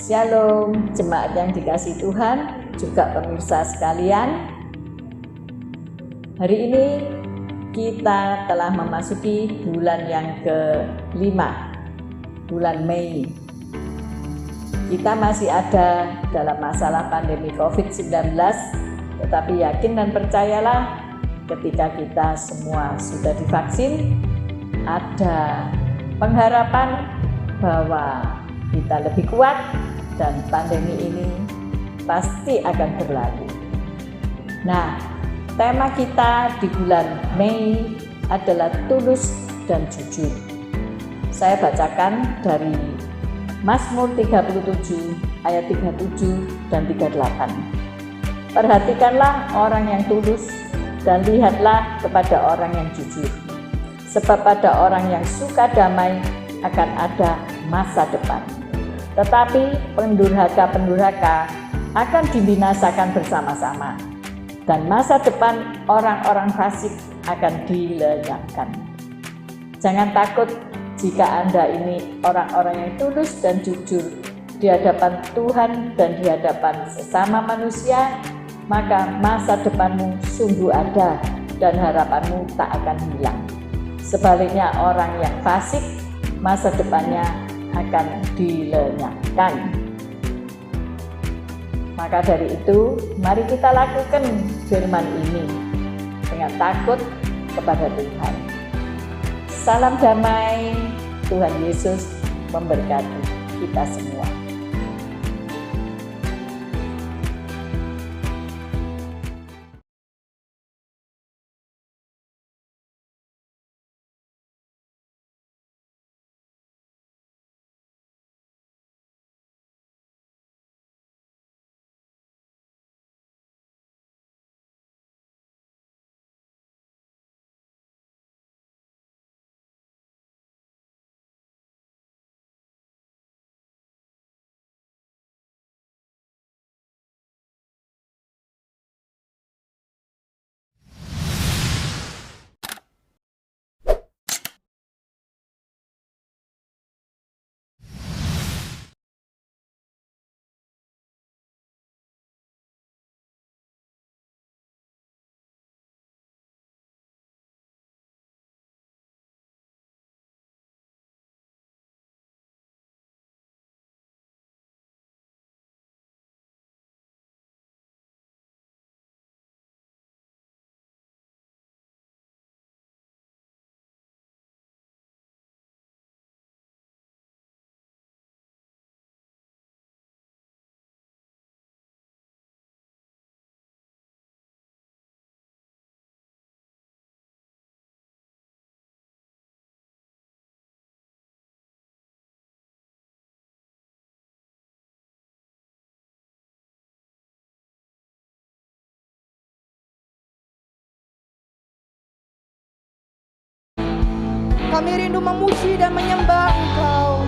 Shalom, jemaat yang dikasihi Tuhan, juga pemirsa sekalian. Hari ini kita telah memasuki bulan yang ke-5, bulan Mei. Kita masih ada dalam masalah pandemi COVID-19, tetapi yakin dan percayalah ketika kita semua sudah divaksin, ada pengharapan bahwa kita lebih kuat dan pandemi ini pasti akan berlalu. Nah, tema kita di bulan Mei adalah tulus dan jujur. Saya bacakan dari Mazmur 37 ayat 37 dan 38. Perhatikanlah orang yang tulus dan lihatlah kepada orang yang jujur. Sebab pada orang yang suka damai akan ada masa depan. Tetapi pendurhaka-pendurhaka akan dibinasakan bersama-sama, dan masa depan orang-orang fasik akan dilenyapkan. Jangan takut jika Anda ini orang-orang yang tulus dan jujur di hadapan Tuhan dan di hadapan sesama manusia, maka masa depanmu sungguh ada dan harapanmu tak akan hilang. Sebaliknya orang yang fasik, masa depannya akan dilenyapkan. Maka dari itu, mari kita lakukan firman ini dengan takut kepada Tuhan. Salam damai, Tuhan Yesus memberkati kita semua. Kami rindu memuji dan menyembah Engkau,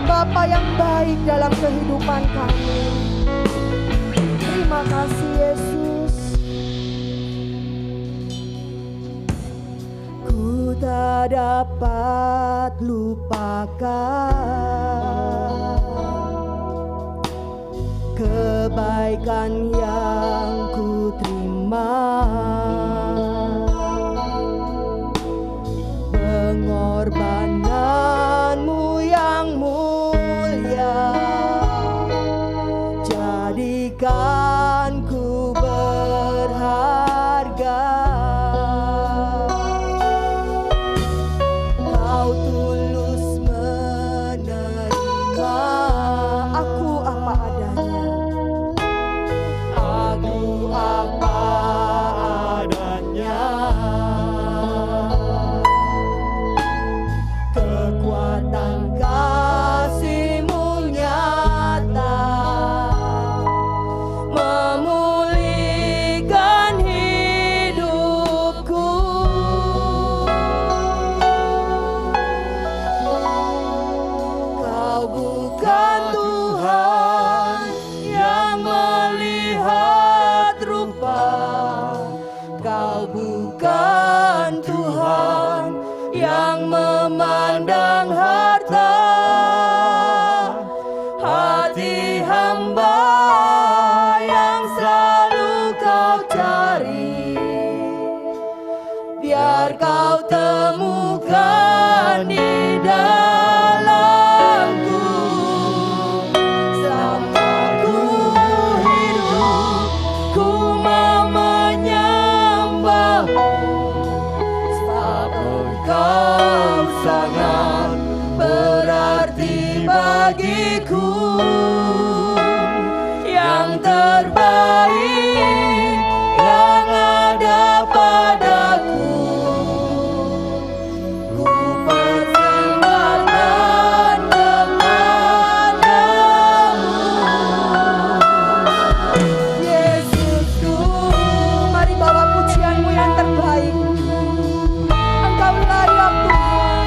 Bapa yang baik dalam kehidupan kami. Terima kasih Yesus. Ku tak dapat lupakan kebaikan yang ku terima, pengorbananmu yang mulia, jadikan ku berharga. Kau tulus menerima aku apa adanya. bagiku, yang terbaik yang ada padaku. Ku persembahkan kepadamu, Yesusku. Mari bawa pujianmu yang terbaik. Engkau layak Tuhan.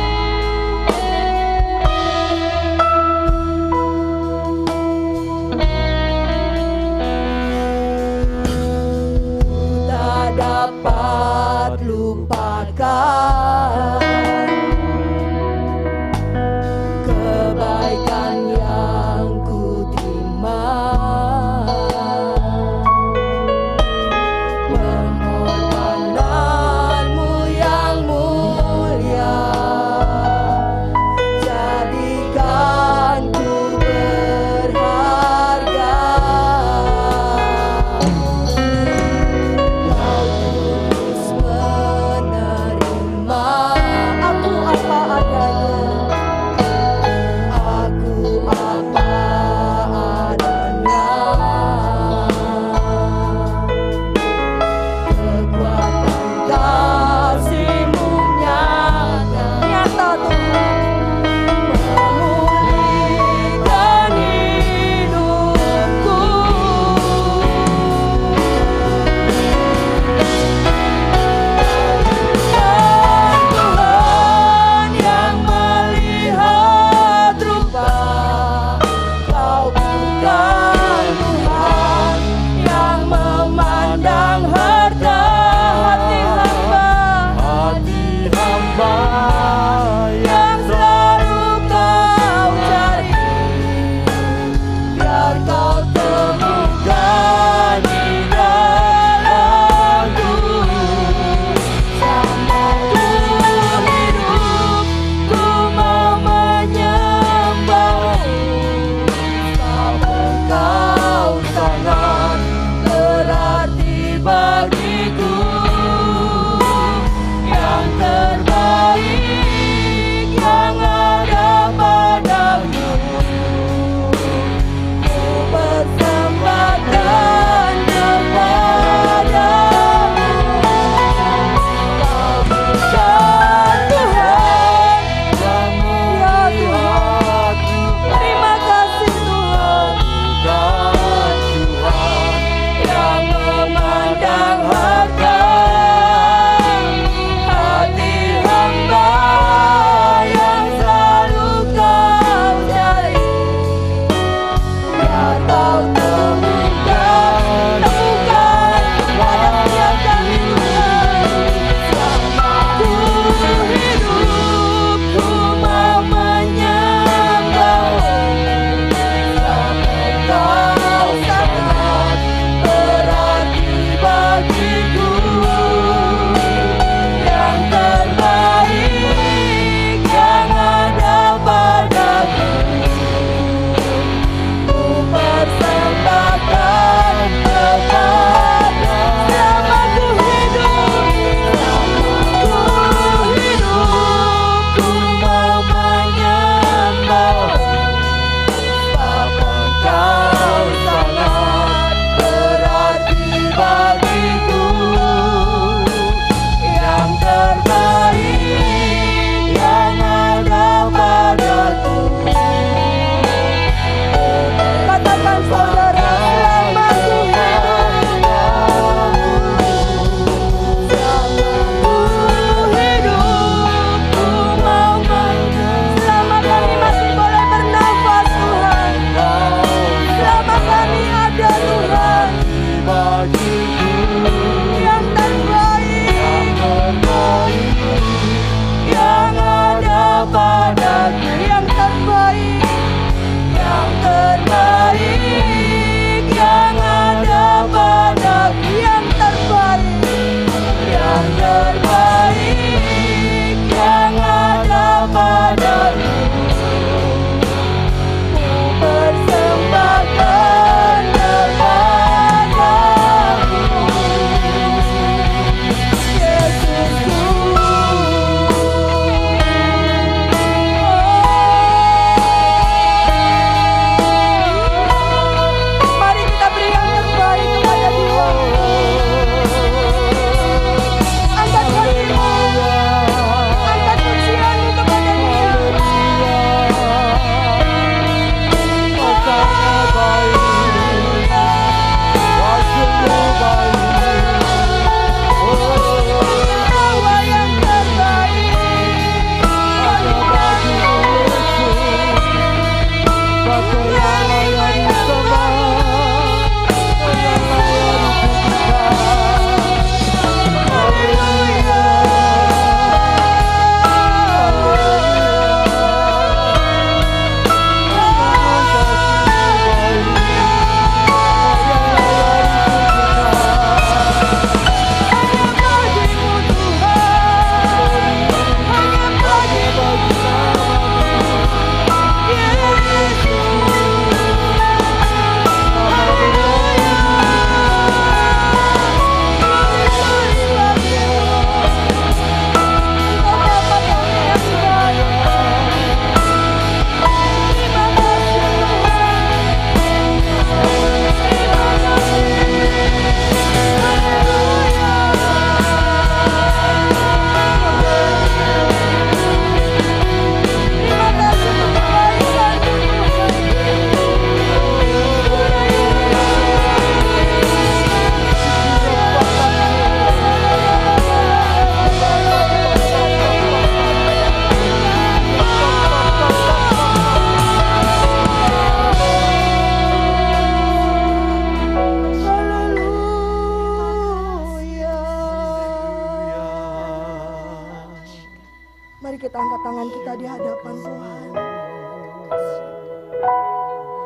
Tuhan.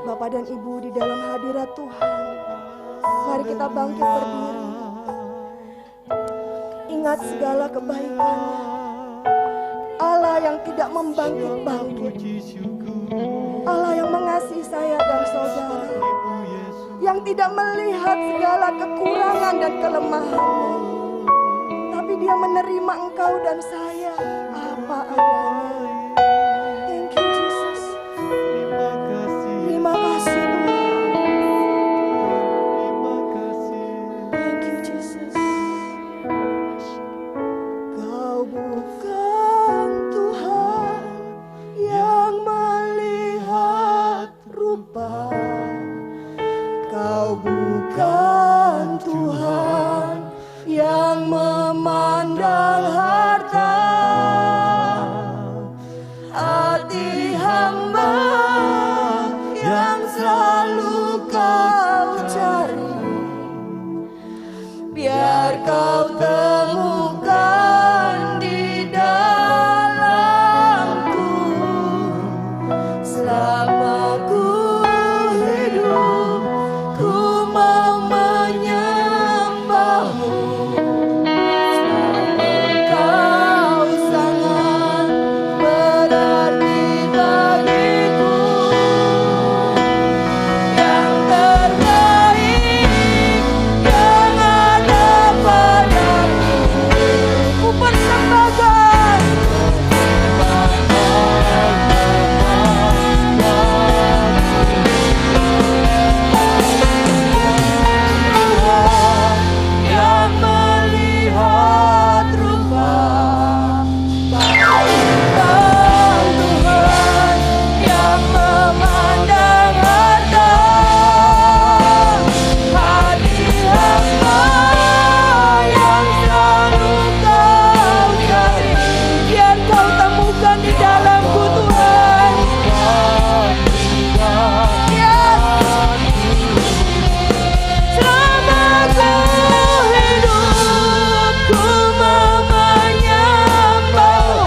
Bapak dan Ibu di dalam hadirat Tuhan, mari kita bangkit berdiri. Ingat segala kebaikannya, Allah yang tidak membangkit-bangkit, Allah yang mengasihi saya dan saudara, yang tidak melihat segala kekurangan dan kelemahanmu, tapi Dia menerima engkau dan saya apa adanya. Thank you Jesus. Terima kasih Tuhan. Thank you Jesus. Kau bukan Tuhan yang melihat rupa, Kau bukan Tuhan yang memandang harta. Hati hamba yang selalu Kau cari, biar Kau temukan di dalamku. Selama ku hidup, ku mau menyembahmu. Kau sangat berarti bagiku. Yang terbaik yang ada padaku, ku persembahkan. Yang melihat rupa, Tuhan yang memandang harta. Hati hamba yang selalu Kau cari, biar Kau temukan di dalamku Tuhan. Selama ku hidup, ku mau menyembahmu.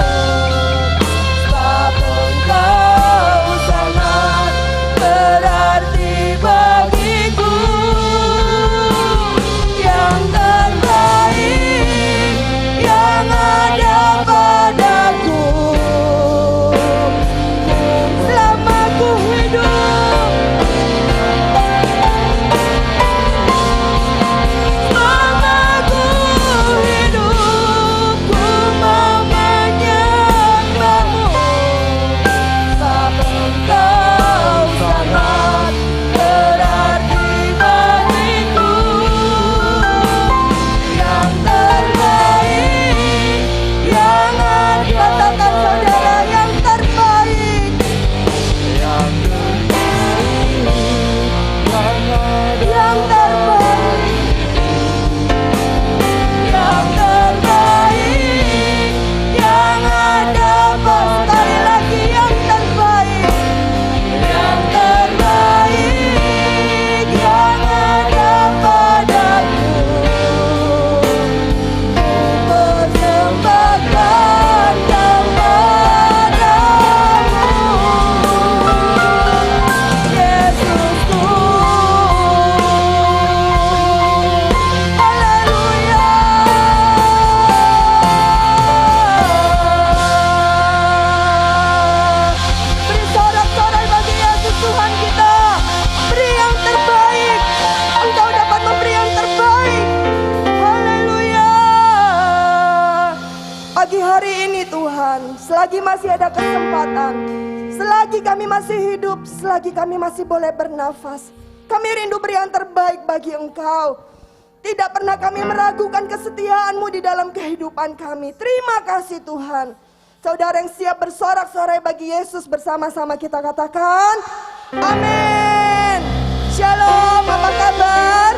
Sebab Engkau sangat berarti bagiku. Yang terbaik yang ada padaku. Selama ku hidup, selama ku hidup, ku mau menyembahmu. Sebab Engkau sangat berarti bagiku. Yang terbaik yang ada, katakan saudara, yang terbaik. Yang terbaik, yang terbaik yang ada. Sekali lagi, yang terbaik, yang terbaik yang ada padaku. Persembahkan kepadamu, Yesusku. Haleluya. Beri sorak-sorai bagi Yesus Tuhan kita. Beri yang terbaik. Engkau dapat memberi yang terbaik. Haleluya. Pagi hari ini Tuhan, selagi masih ada kesempatan, selagi kami masih hidup, selagi kami masih boleh bernafas, kami rindu beri yang terbaik bagi Engkau. Tidak pernah kami meragukan kesetiaan-Mu di dalam kehidupan kami. Terima kasih Tuhan. Saudara yang siap bersorak-sorai bagi Yesus, bersama-sama kita katakan amin. Shalom, apa kabar?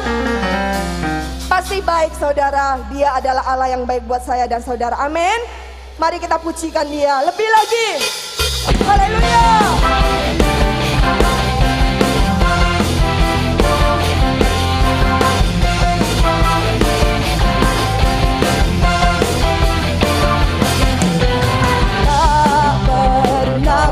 Pasti baik saudara. Dia adalah Allah yang baik buat saya dan saudara. Amin. Mari kita pujikan Dia lebih lagi. Haleluya. Tak pernah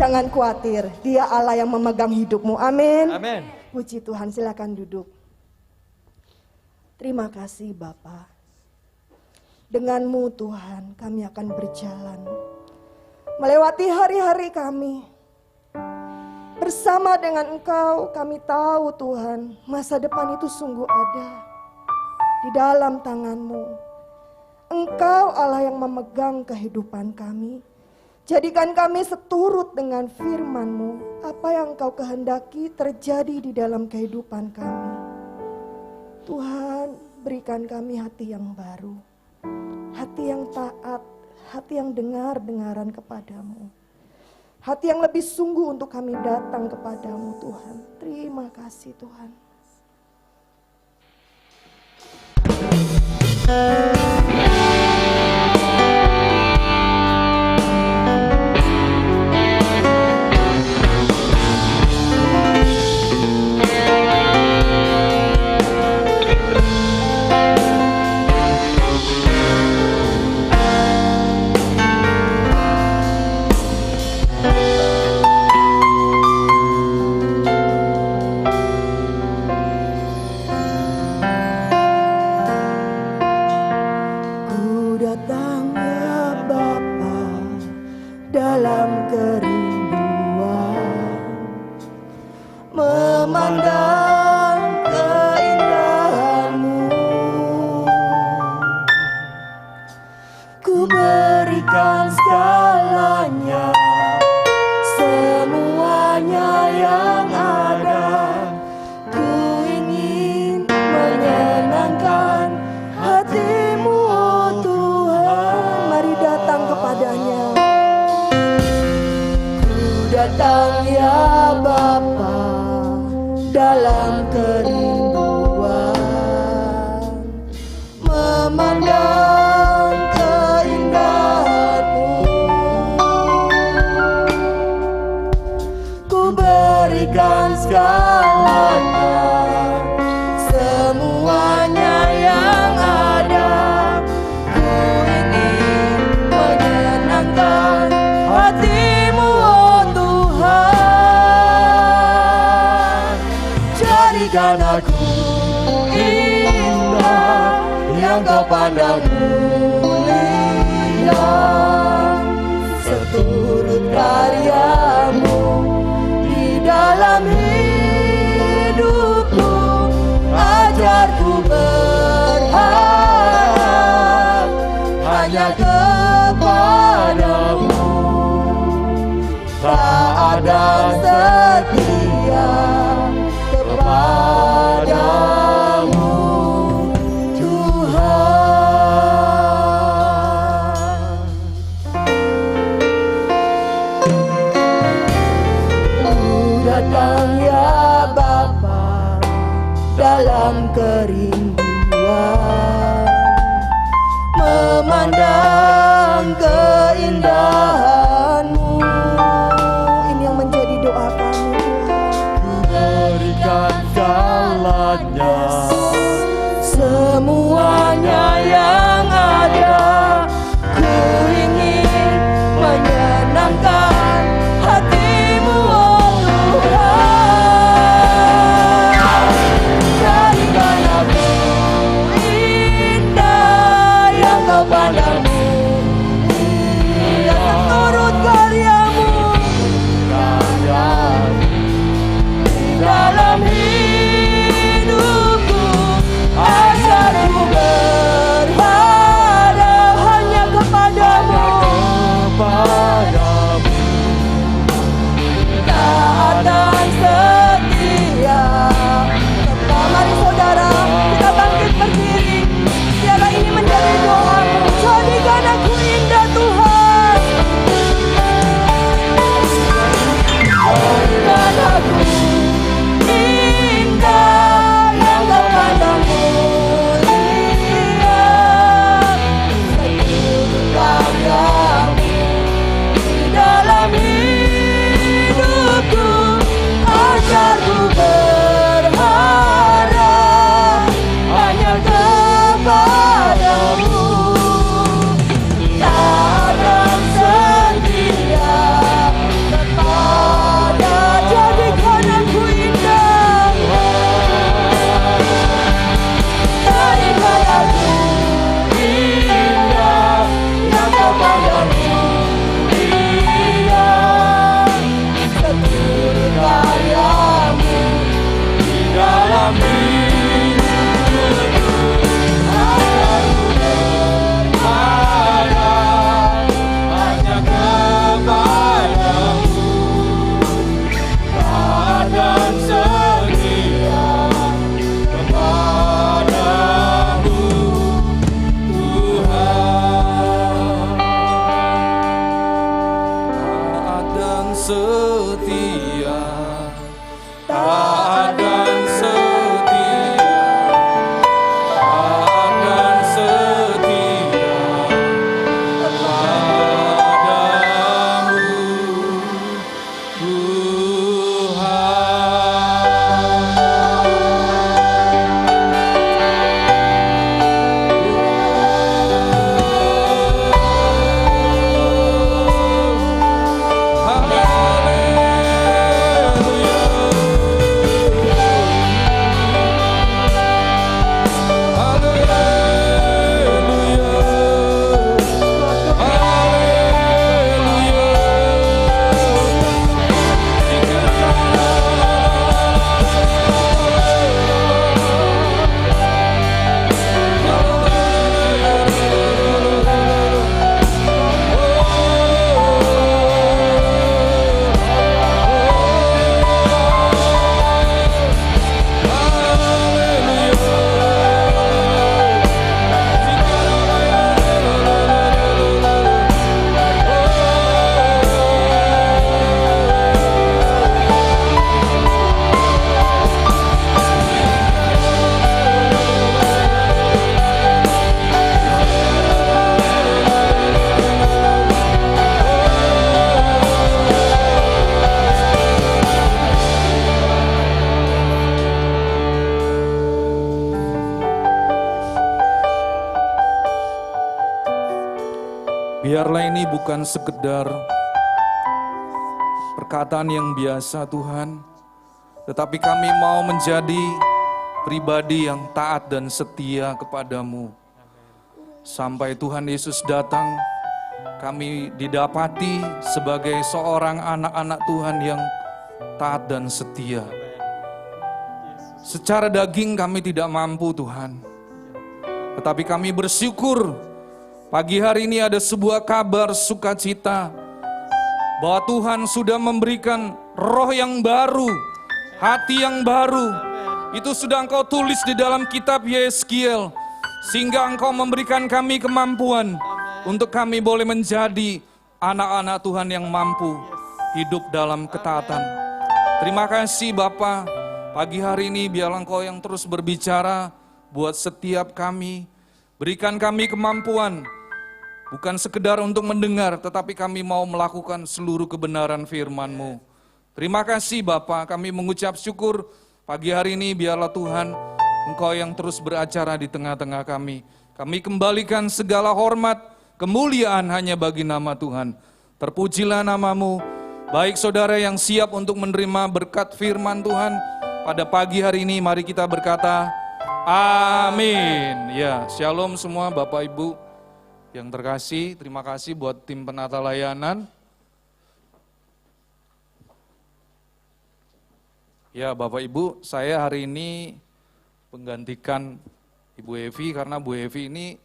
Jangan khawatir, Dia Allah yang memegang hidupmu. Amin. Amin. Puji Tuhan, silakan duduk. Terima kasih Bapa. Dengan-Mu Tuhan kami akan berjalan melewati hari-hari kami. Bersama dengan Engkau kami tahu Tuhan, masa depan itu sungguh ada di dalam tangan-Mu. Engkau Allah yang memegang kehidupan kami. Jadikan kami seturut dengan firman-Mu. Apa yang Engkau kehendaki terjadi di dalam kehidupan kami. Tuhan, berikan kami hati yang baru. Hati yang taat, hati yang dengar-dengaran kepadamu. Hati yang lebih sungguh untuk kami datang kepadamu Tuhan. Terima kasih Tuhan. Jadikan aku indah yang Kau pandang mulia, seturut karya-Mu di dalam hidupku. Ajarku berharap hanya kepadamu, tak ada setia kepadamu Tuhan. Ku datang ya Bapa dalam kerinduan, memandang keindahan-Mu. Ini yang menjadi doa kami. Berikan segalanya, semuanya yang ada. Ku ingin menyenangkan hati-Mu, oh Tuhan. Jadikan aku indah yang Kau pandang mulia, seturut karya-Mu dalam hidupku. Biarlah ini bukan sekedar perkataan yang biasa Tuhan, tetapi kami mau menjadi pribadi yang taat dan setia kepadamu. Sampai Tuhan Yesus datang, kami didapati sebagai seorang anak-anak Tuhan yang taat dan setia. Secara daging kami tidak mampu Tuhan, tetapi kami bersyukur pagi hari ini ada sebuah kabar sukacita bahwa Tuhan sudah memberikan roh yang baru, hati yang baru. Itu sudah Engkau tulis di dalam kitab Yeskiel, sehingga Engkau memberikan kami kemampuan untuk kami boleh menjadi anak-anak Tuhan yang mampu hidup dalam ketaatan. Terima kasih Bapa, pagi hari ini biarlah Engkau yang terus berbicara buat setiap kami. Berikan kami kemampuan, bukan sekedar untuk mendengar, tetapi kami mau melakukan seluruh kebenaran firman-Mu. Terima kasih Bapa, kami mengucap syukur pagi hari ini biarlah Tuhan Engkau yang terus beracara di tengah-tengah kami. Kami kembalikan segala hormat, kemuliaan hanya bagi nama Tuhan. Terpujilah nama-Mu. Baik saudara yang siap untuk menerima berkat firman Tuhan pada pagi hari ini, mari kita berkata, amin. Ya, shalom semua Bapak Ibu yang terkasih, terima kasih buat tim penata layanan. Ya Bapak Ibu, saya hari ini menggantikan Ibu Evi karena Bu Evi ini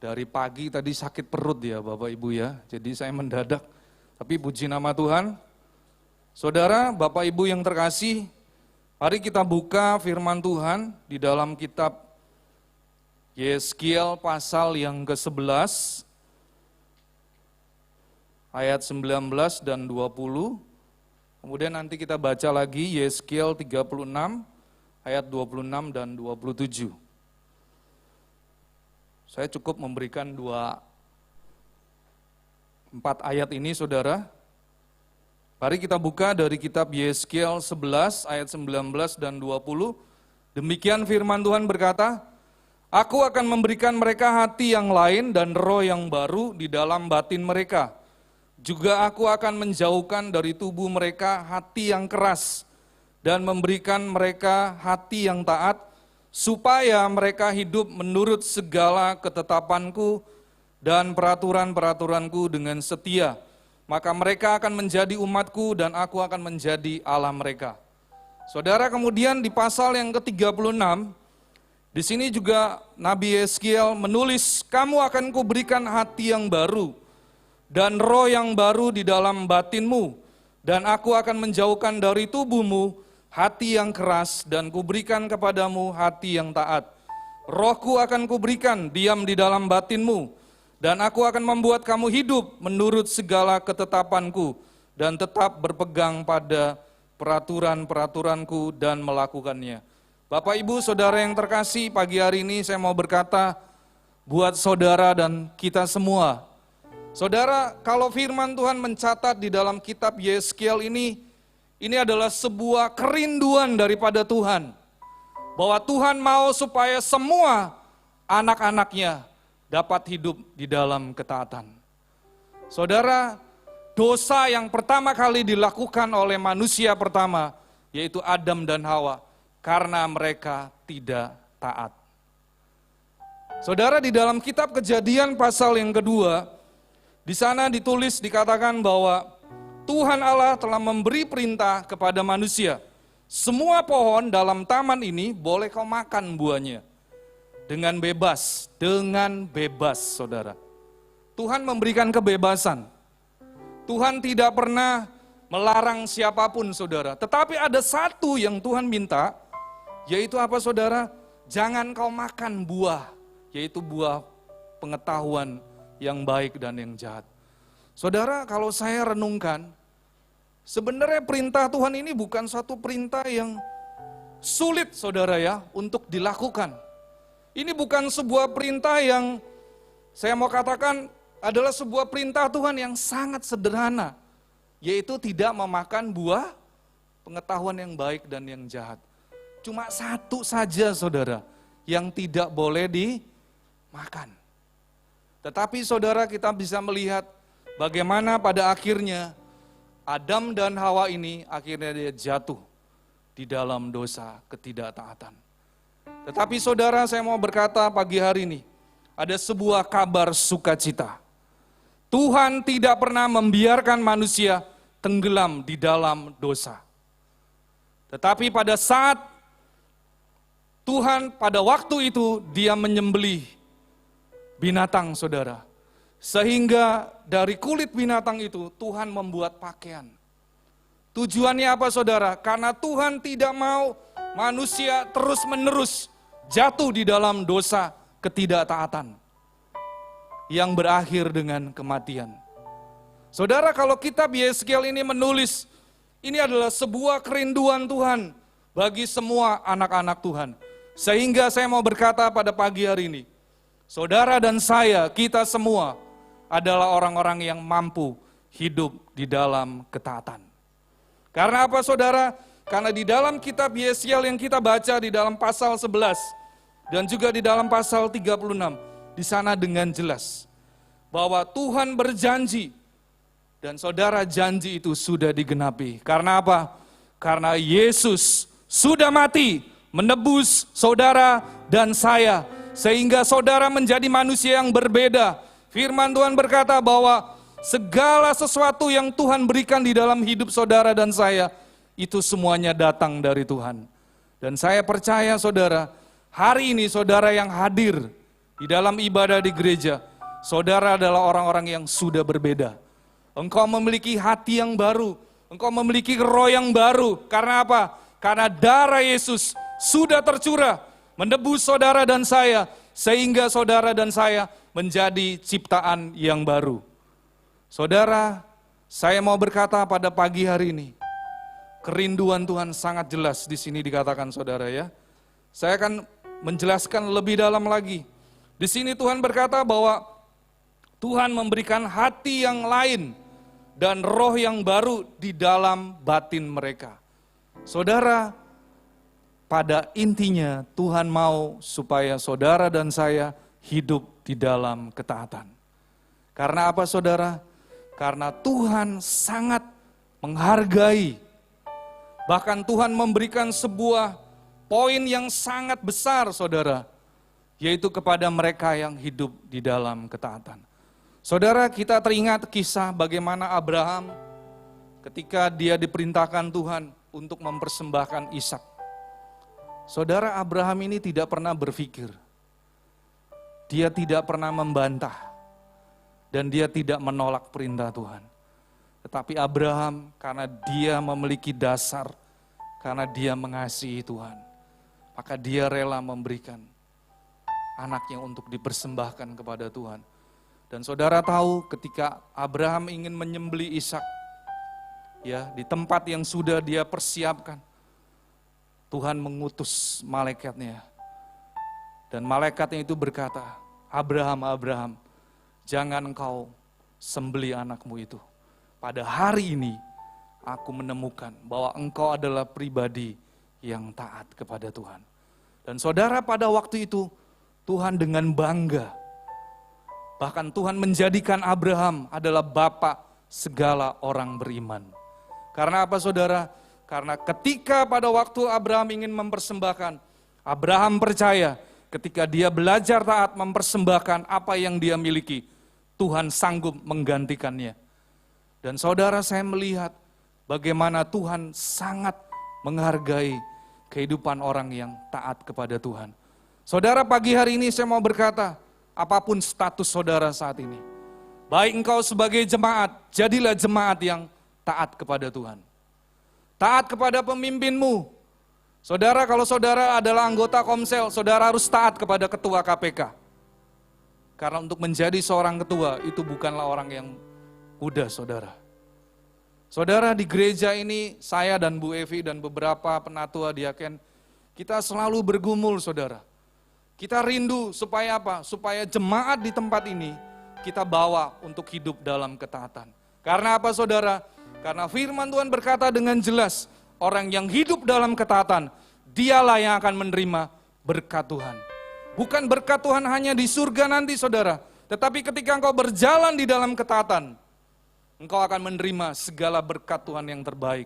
dari pagi tadi sakit perut ya Bapak Ibu ya. Jadi saya mendadak, tapi puji nama Tuhan. Saudara, Bapak Ibu yang terkasih, mari kita buka firman Tuhan di dalam kitab Yeskiel pasal yang ke-11, ayat 19 dan 20. Kemudian nanti kita baca lagi Yeskiel 36, ayat 26 dan 27. Saya cukup memberikan 4 ayat ini saudara. Mari kita buka dari kitab Yeskiel 11, ayat 19 dan 20. Demikian firman Tuhan berkata, Aku akan memberikan mereka hati yang lain dan roh yang baru di dalam batin mereka. Juga aku akan menjauhkan dari tubuh mereka hati yang keras dan memberikan mereka hati yang taat, supaya mereka hidup menurut segala ketetapanku dan peraturan-peraturanku dengan setia. Maka mereka akan menjadi umatku dan aku akan menjadi Allah mereka. Saudara, kemudian di pasal yang ke-36, di sini juga Nabi Yeskiel menulis, kamu akan kuberikan hati yang baru dan roh yang baru di dalam batinmu, dan aku akan menjauhkan dari tubuhmu hati yang keras dan kuberikan kepadamu hati yang taat. Rohku akan kuberikan diam di dalam batinmu, dan aku akan membuat kamu hidup menurut segala ketetapanku dan tetap berpegang pada peraturan-peraturanku dan melakukannya. Bapak Ibu Saudara yang terkasih, pagi hari ini saya mau berkata buat saudara dan kita semua. Saudara, kalau firman Tuhan mencatat di dalam kitab Yeskiel ini adalah sebuah kerinduan daripada Tuhan. Bahwa Tuhan mau supaya semua anak-anaknya dapat hidup di dalam ketaatan. Saudara, dosa yang pertama kali dilakukan oleh manusia pertama, yaitu Adam dan Hawa, karena mereka tidak taat. Saudara, di dalam kitab Kejadian pasal yang kedua, di sana ditulis dikatakan bahwa Tuhan Allah telah memberi perintah kepada manusia, semua pohon dalam taman ini boleh kau makan buahnya. Dengan bebas, saudara. Tuhan memberikan kebebasan. Tuhan tidak pernah melarang siapapun, saudara. Tetapi ada satu yang Tuhan minta, yaitu apa, saudara? Jangan kau makan buah, yaitu buah pengetahuan yang baik dan yang jahat. Saudara, kalau saya renungkan, sebenarnya perintah Tuhan ini bukan suatu perintah yang sulit, saudara ya, untuk dilakukan. Ini bukan sebuah perintah yang saya mau katakan adalah sebuah perintah Tuhan yang sangat sederhana, yaitu tidak memakan buah pengetahuan yang baik dan yang jahat. Cuma satu saja, saudara, yang tidak boleh dimakan. Tetapi saudara, kita bisa melihat bagaimana pada akhirnya Adam dan Hawa ini akhirnya dia jatuh di dalam dosa ketidaktaatan. Tetapi saudara, saya mau berkata pagi hari ini, ada sebuah kabar sukacita. Tuhan tidak pernah membiarkan manusia tenggelam di dalam dosa. Tetapi pada saat Tuhan pada waktu itu dia menyembelih binatang, saudara. Sehingga dari kulit binatang itu Tuhan membuat pakaian. Tujuannya apa, saudara? Karena Tuhan tidak mau manusia terus-menerus jatuh di dalam dosa ketidaktaatan yang berakhir dengan kematian. Saudara, kalau kitab Yeskiel ini menulis, ini adalah sebuah kerinduan Tuhan bagi semua anak-anak Tuhan. Sehingga saya mau berkata pada pagi hari ini, saudara dan saya, kita semua adalah orang-orang yang mampu hidup di dalam ketaatan. Karena apa, saudara? Karena di dalam kitab Yeskiel yang kita baca di dalam pasal 11 dan juga di dalam pasal 36, di sana dengan jelas bahwa Tuhan berjanji dan saudara, janji itu sudah digenapi. Karena apa? Karena Yesus sudah mati menebus saudara dan saya, sehingga saudara menjadi manusia yang berbeda. Firman Tuhan berkata bahwa segala sesuatu yang Tuhan berikan di dalam hidup saudara dan saya, itu semuanya datang dari Tuhan. Dan saya percaya, saudara, hari ini saudara yang hadir di dalam ibadah di gereja, saudara adalah orang-orang yang sudah berbeda. Engkau memiliki hati yang baru, engkau memiliki roh yang baru. Karena apa? Karena darah Yesus sudah tercurah menebus saudara dan saya, sehingga saudara dan saya menjadi ciptaan yang baru. Saudara, saya mau berkata pada pagi hari ini, kerinduan Tuhan sangat jelas di sini dikatakan, saudara ya. Saya akan menjelaskan lebih dalam lagi. Di sini Tuhan berkata bahwa Tuhan memberikan hati yang lain dan roh yang baru di dalam batin mereka. Saudara, pada intinya Tuhan mau supaya saudara dan saya hidup di dalam ketaatan. Karena apa, saudara? Karena Tuhan sangat menghargai. Bahkan Tuhan memberikan sebuah poin yang sangat besar, saudara, yaitu kepada mereka yang hidup di dalam ketaatan. Saudara, kita teringat kisah bagaimana Abraham ketika dia diperintahkan Tuhan untuk mempersembahkan Ishak. Saudara, Abraham ini tidak pernah berpikir, dia tidak pernah membantah, dan dia tidak menolak perintah Tuhan. Tetapi Abraham, karena dia memiliki dasar, karena dia mengasihi Tuhan, maka dia rela memberikan anaknya untuk dipersembahkan kepada Tuhan. Dan saudara tahu ketika Abraham ingin menyembelih Ishak, ya, di tempat yang sudah dia persiapkan, Tuhan mengutus malaikatnya. Dan malaikatnya itu berkata, Abraham, Abraham, jangan engkau sembelih anakmu itu. Pada hari ini aku menemukan bahwa engkau adalah pribadi yang taat kepada Tuhan. Dan saudara, pada waktu itu Tuhan dengan bangga, bahkan Tuhan menjadikan Abraham adalah bapa segala orang beriman. Karena apa, saudara? Karena ketika pada waktu Abraham ingin mempersembahkan, Abraham percaya ketika dia belajar taat mempersembahkan apa yang dia miliki, Tuhan sanggup menggantikannya. Dan saudara, saya melihat bagaimana Tuhan sangat menghargai kehidupan orang yang taat kepada Tuhan. Saudara, pagi hari ini saya mau berkata, apapun status saudara saat ini, baik engkau sebagai jemaat, jadilah jemaat yang taat kepada Tuhan. Taat kepada pemimpinmu. Saudara, kalau saudara adalah anggota Komsel, saudara harus taat kepada ketua KPK. Karena untuk menjadi seorang ketua, itu bukanlah orang yang mudah, saudara. Saudara, di gereja ini, saya dan Bu Evi dan beberapa penatua diaken, kita selalu bergumul, saudara. Kita rindu supaya apa? Supaya jemaat di tempat ini kita bawa untuk hidup dalam ketaatan. Karena apa, saudara? Karena firman Tuhan berkata dengan jelas, orang yang hidup dalam ketaatan, dialah yang akan menerima berkat Tuhan. Bukan berkat Tuhan hanya di surga nanti, saudara. Tetapi ketika engkau berjalan di dalam ketaatan, engkau akan menerima segala berkat Tuhan yang terbaik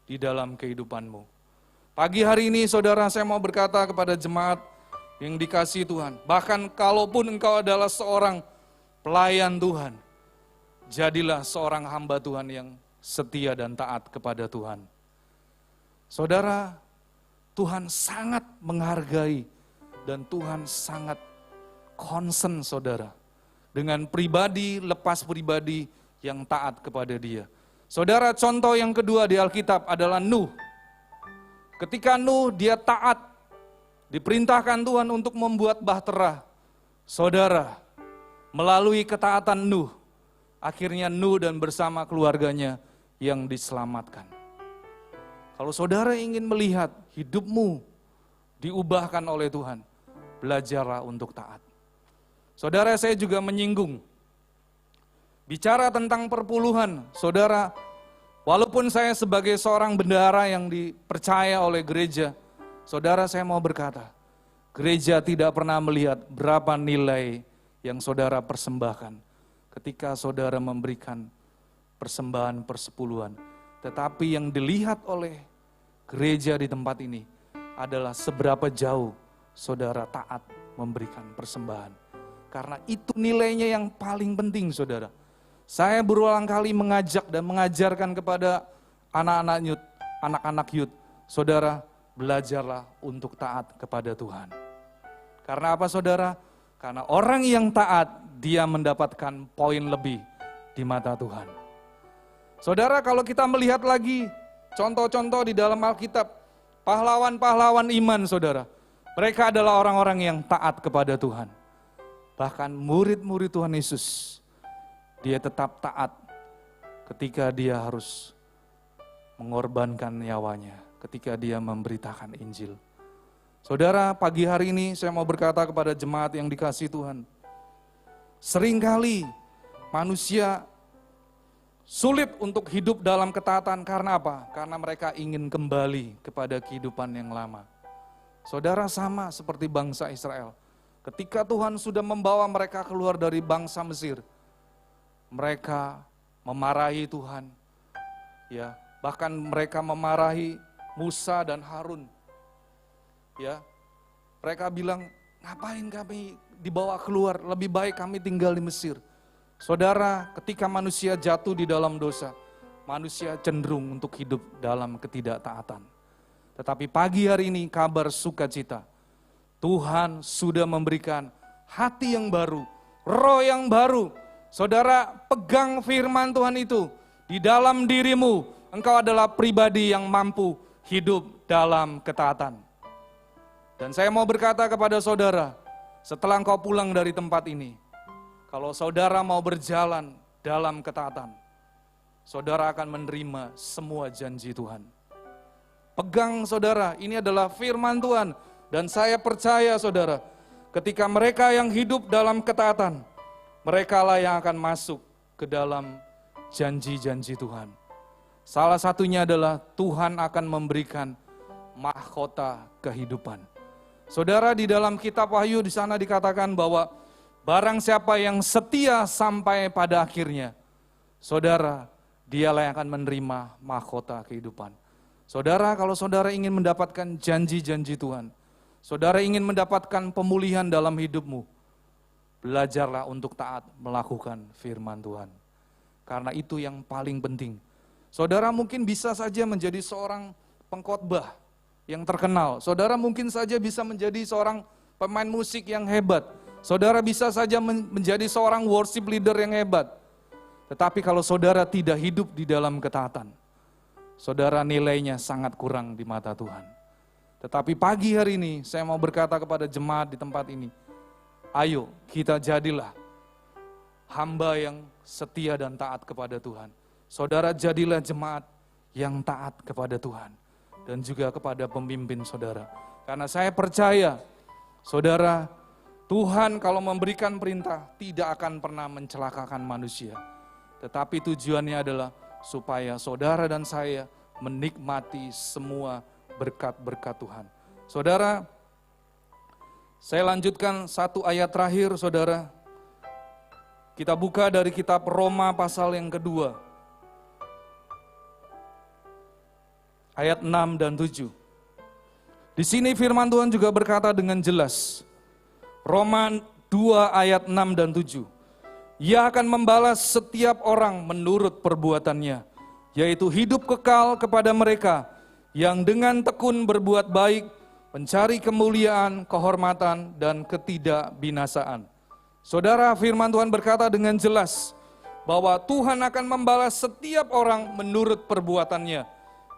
di dalam kehidupanmu. Pagi hari ini saudara, saya mau berkata kepada jemaat yang dikasihi Tuhan, bahkan kalaupun engkau adalah seorang pelayan Tuhan, jadilah seorang hamba Tuhan yang setia dan taat kepada Tuhan. Saudara, Tuhan sangat menghargai dan Tuhan sangat concern saudara dengan pribadi lepas pribadi yang taat kepada Dia. Saudara, contoh yang kedua di Alkitab adalah Nuh. Ketika Nuh dia taat, diperintahkan Tuhan untuk membuat bahtera. Saudara, melalui ketaatan Nuh, akhirnya Nuh dan bersama keluarganya yang diselamatkan. Kalau saudara ingin melihat hidupmu diubahkan oleh Tuhan, belajarlah untuk taat. Saudara, saya juga menyinggung, bicara tentang perpuluhan, saudara, walaupun saya sebagai seorang bendahara yang dipercaya oleh gereja, saudara, saya mau berkata, gereja tidak pernah melihat berapa nilai yang saudara persembahkan ketika saudara memberikan persembahan persepuluhan. Tetapi yang dilihat oleh gereja di tempat ini adalah seberapa jauh saudara taat memberikan persembahan. Karena itu nilainya yang paling penting saudara. Saya berulang kali mengajak dan mengajarkan kepada anak-anak youth, saudara, belajarlah untuk taat kepada Tuhan. Karena apa saudara? Karena orang yang taat, dia mendapatkan poin lebih di mata Tuhan. Saudara, kalau kita melihat lagi contoh-contoh di dalam Alkitab, pahlawan-pahlawan iman saudara, mereka adalah orang-orang yang taat kepada Tuhan. Bahkan murid-murid Tuhan Yesus, dia tetap taat ketika dia harus mengorbankan nyawanya, ketika dia memberitakan Injil. Saudara, pagi hari ini saya mau berkata kepada jemaat yang dikasihi Tuhan, seringkali manusia sulit untuk hidup dalam ketaatan. Karena apa? Karena mereka ingin kembali kepada kehidupan yang lama. Saudara, sama seperti bangsa Israel. Ketika Tuhan sudah membawa mereka keluar dari bangsa Mesir, mereka memarahi Tuhan, ya, bahkan mereka memarahi Musa dan Harun, ya, mereka bilang, ngapain kami dibawa keluar, lebih baik kami tinggal di Mesir. Saudara, ketika manusia jatuh di dalam dosa, manusia cenderung untuk hidup dalam ketidaktaatan. Tetapi pagi hari ini kabar sukacita, Tuhan sudah memberikan hati yang baru, roh yang baru. Saudara, pegang firman Tuhan itu di dalam dirimu. Engkau adalah pribadi yang mampu hidup dalam ketaatan. Dan saya mau berkata kepada saudara, setelah engkau pulang dari tempat ini, kalau saudara mau berjalan dalam ketaatan, saudara akan menerima semua janji Tuhan. Pegang saudara, ini adalah firman Tuhan. Dan saya percaya saudara, ketika mereka yang hidup dalam ketaatan, merekalah yang akan masuk ke dalam janji-janji Tuhan. Salah satunya adalah Tuhan akan memberikan mahkota kehidupan. Saudara, di dalam kitab Wahyu di sana dikatakan bahwa barang siapa yang setia sampai pada akhirnya, saudara, dialah yang akan menerima mahkota kehidupan. Saudara, kalau saudara ingin mendapatkan janji-janji Tuhan, saudara ingin mendapatkan pemulihan dalam hidupmu, belajarlah untuk taat melakukan firman Tuhan. Karena itu yang paling penting. Saudara mungkin bisa saja menjadi seorang pengkhotbah yang terkenal. Saudara mungkin saja bisa menjadi seorang pemain musik yang hebat. Saudara bisa saja menjadi seorang worship leader yang hebat. Tetapi kalau saudara tidak hidup di dalam ketaatan, saudara nilainya sangat kurang di mata Tuhan. Tetapi pagi hari ini saya mau berkata kepada jemaat di tempat ini, ayo kita jadilah hamba yang setia dan taat kepada Tuhan. Saudara, jadilah jemaat yang taat kepada Tuhan dan juga kepada pemimpin saudara. Karena saya percaya, saudara, Tuhan kalau memberikan perintah tidak akan pernah mencelakakan manusia. Tetapi tujuannya adalah supaya saudara dan saya menikmati semua berkat-berkat Tuhan. Saudara, saya lanjutkan satu ayat terakhir saudara. Kita buka dari kitab Roma pasal yang kedua, ayat 6 dan 7. Di sini firman Tuhan juga berkata dengan jelas, Roma 2 ayat 6 dan 7. Ia akan membalas setiap orang menurut perbuatannya, yaitu hidup kekal kepada mereka yang dengan tekun berbuat baik, mencari kemuliaan, kehormatan, dan ketidakbinasaan. Saudara, firman Tuhan berkata dengan jelas bahwa Tuhan akan membalas setiap orang menurut perbuatannya,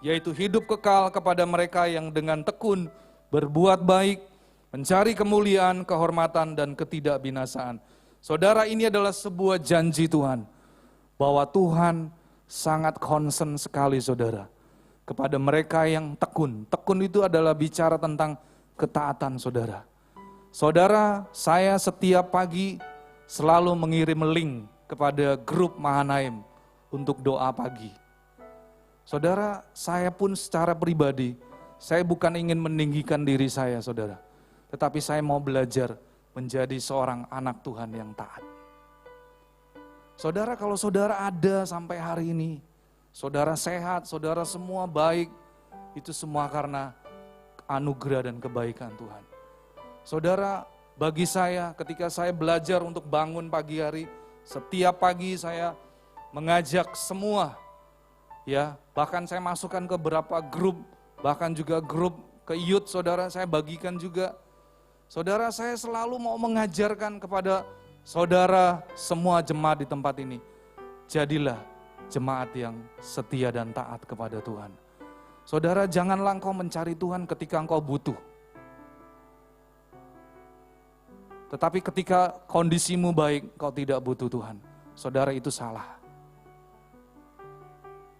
yaitu hidup kekal kepada mereka yang dengan tekun berbuat baik, mencari kemuliaan, kehormatan, dan ketidakbinasaan. Saudara, ini adalah sebuah janji Tuhan, bahwa Tuhan sangat concern sekali saudara, kepada mereka yang tekun. Tekun itu adalah bicara tentang ketaatan saudara. Saudara, saya setiap pagi selalu mengirim link kepada grup Mahanaim untuk doa pagi. Saudara, saya pun secara pribadi, saya bukan ingin meninggikan diri saya saudara, tetapi saya mau belajar menjadi seorang anak Tuhan yang taat. Saudara, kalau saudara ada sampai hari ini, saudara sehat, saudara semua baik, itu semua karena anugerah dan kebaikan Tuhan. Saudara, bagi saya ketika saya belajar untuk bangun pagi hari, setiap pagi saya mengajak semua, ya, bahkan saya masukkan ke beberapa grup, bahkan juga grup ke youth saudara, saya bagikan juga. Saudara, saya selalu mau mengajarkan kepada saudara semua jemaat di tempat ini, jadilah jemaat yang setia dan taat kepada Tuhan. Saudara, janganlah engkau mencari Tuhan ketika engkau butuh. Tetapi ketika kondisimu baik, kau tidak butuh Tuhan. Saudara, itu salah.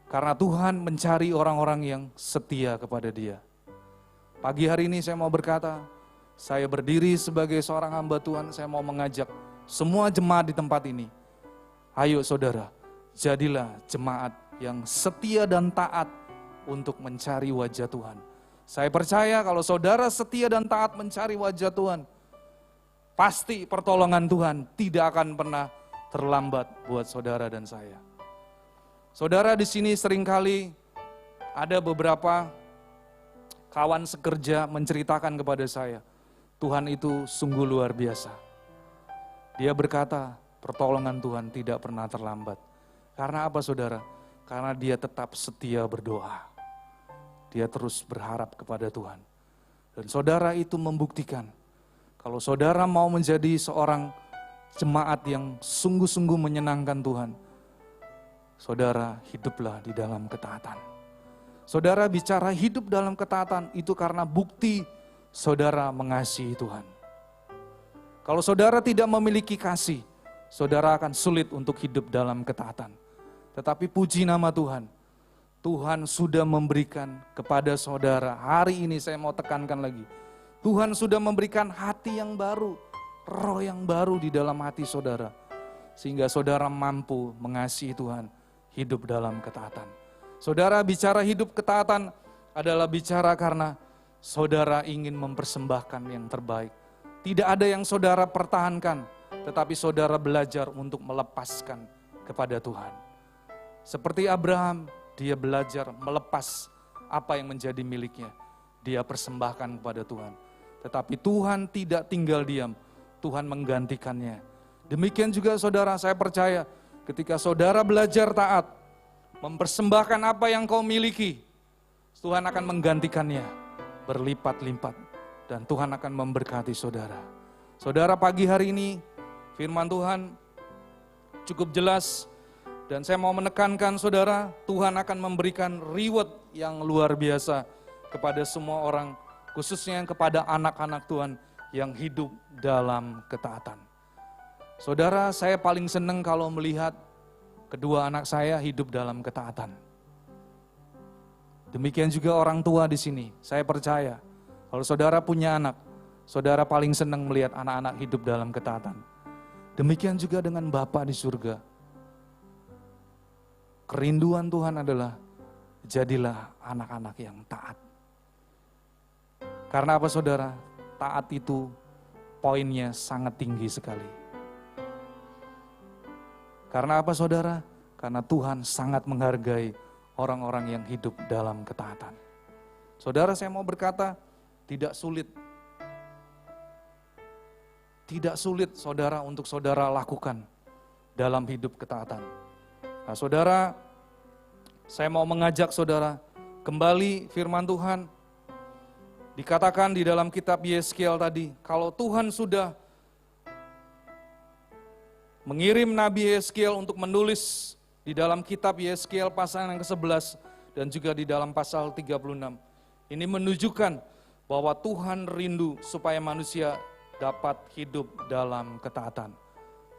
Karena Tuhan mencari orang-orang yang setia kepada Dia. Pagi hari ini saya mau berkata, saya berdiri sebagai seorang hamba Tuhan, saya mau mengajak semua jemaat di tempat ini. Ayo saudara, jadilah jemaat yang setia dan taat untuk mencari wajah Tuhan. Saya percaya kalau saudara setia dan taat mencari wajah Tuhan, pasti pertolongan Tuhan tidak akan pernah terlambat buat saudara dan saya. Saudara, di sini seringkali ada beberapa kawan sekerja menceritakan kepada saya, Tuhan itu sungguh luar biasa. Dia berkata, pertolongan Tuhan tidak pernah terlambat. Karena apa saudara? Karena dia tetap setia berdoa. Dia terus berharap kepada Tuhan. Dan saudara, itu membuktikan, kalau saudara mau menjadi seorang jemaat yang sungguh-sungguh menyenangkan Tuhan, saudara hiduplah di dalam ketaatan. Saudara bicara hidup dalam ketaatan itu karena bukti saudara mengasihi Tuhan. Kalau saudara tidak memiliki kasih, saudara akan sulit untuk hidup dalam ketaatan. Tetapi puji nama Tuhan, Tuhan sudah memberikan kepada saudara, hari ini saya mau tekankan lagi, Tuhan sudah memberikan hati yang baru, roh yang baru di dalam hati saudara. Sehingga saudara mampu mengasihi Tuhan, hidup dalam ketaatan. Saudara, bicara hidup ketaatan adalah bicara karena saudara ingin mempersembahkan yang terbaik. Tidak ada yang saudara pertahankan, tetapi saudara belajar untuk melepaskan kepada Tuhan. Seperti Abraham, dia belajar melepas apa yang menjadi miliknya. Dia persembahkan kepada Tuhan. Tetapi Tuhan tidak tinggal diam, Tuhan menggantikannya. Demikian juga saudara, saya percaya ketika saudara belajar taat, mempersembahkan apa yang kau miliki, Tuhan akan menggantikannya berlipat-lipat dan Tuhan akan memberkati saudara. Saudara, pagi hari ini firman Tuhan cukup jelas dan saya mau menekankan saudara, Tuhan akan memberikan reward yang luar biasa kepada semua orang, khususnya kepada anak-anak Tuhan yang hidup dalam ketaatan. Saudara, saya paling senang kalau melihat kedua anak saya hidup dalam ketaatan. Demikian juga orang tua di sini. Saya percaya kalau saudara punya anak, saudara paling senang melihat anak-anak hidup dalam ketaatan. Demikian juga dengan Bapa di surga. Kerinduan Tuhan adalah jadilah anak-anak yang taat. Karena apa saudara? Taat itu poinnya sangat tinggi sekali. Karena apa saudara? Karena Tuhan sangat menghargai orang-orang yang hidup dalam ketaatan. Saudara, saya mau berkata, tidak sulit. Tidak sulit saudara untuk saudara lakukan dalam hidup ketaatan. Nah saudara, saya mau mengajak saudara kembali firman Tuhan. Dikatakan di dalam kitab Yeskiel tadi, kalau Tuhan sudah mengirim Nabi Yeskiel untuk menulis di dalam kitab Yeskiel pasal yang ke-11 dan juga di dalam pasal 36. Ini menunjukkan bahwa Tuhan rindu supaya manusia dapat hidup dalam ketaatan.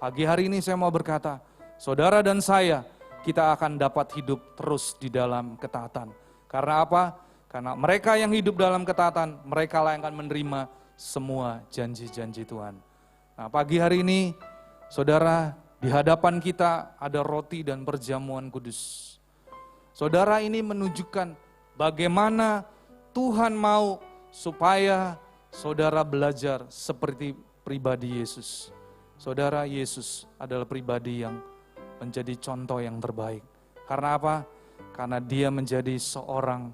Pagi hari ini saya mau berkata, saudara dan saya, kita akan dapat hidup terus di dalam ketaatan. Karena apa? Karena mereka yang hidup dalam ketaatan, mereka lah yang akan menerima semua janji-janji Tuhan. Nah pagi hari ini, saudara, di hadapan kita ada roti dan perjamuan kudus. Saudara, ini menunjukkan bagaimana Tuhan mau supaya saudara belajar seperti pribadi Yesus. Saudara, Yesus adalah pribadi yang menjadi contoh yang terbaik. Karena apa? Karena dia menjadi seorang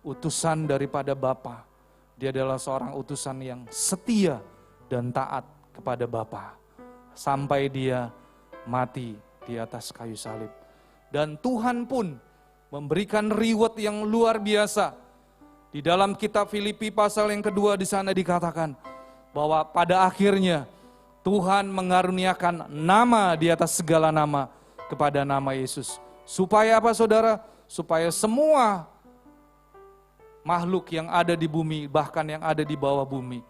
utusan daripada Bapa. Dia adalah seorang utusan yang setia dan taat kepada Bapa. Sampai dia mati di atas kayu salib. Dan Tuhan pun memberikan reward yang luar biasa. Di dalam kitab Filipi pasal yang kedua di sana dikatakan bahwa pada akhirnya Tuhan mengaruniakan nama di atas segala nama kepada nama Yesus. Supaya apa saudara? Supaya semua makhluk yang ada di bumi, bahkan yang ada di bawah bumi,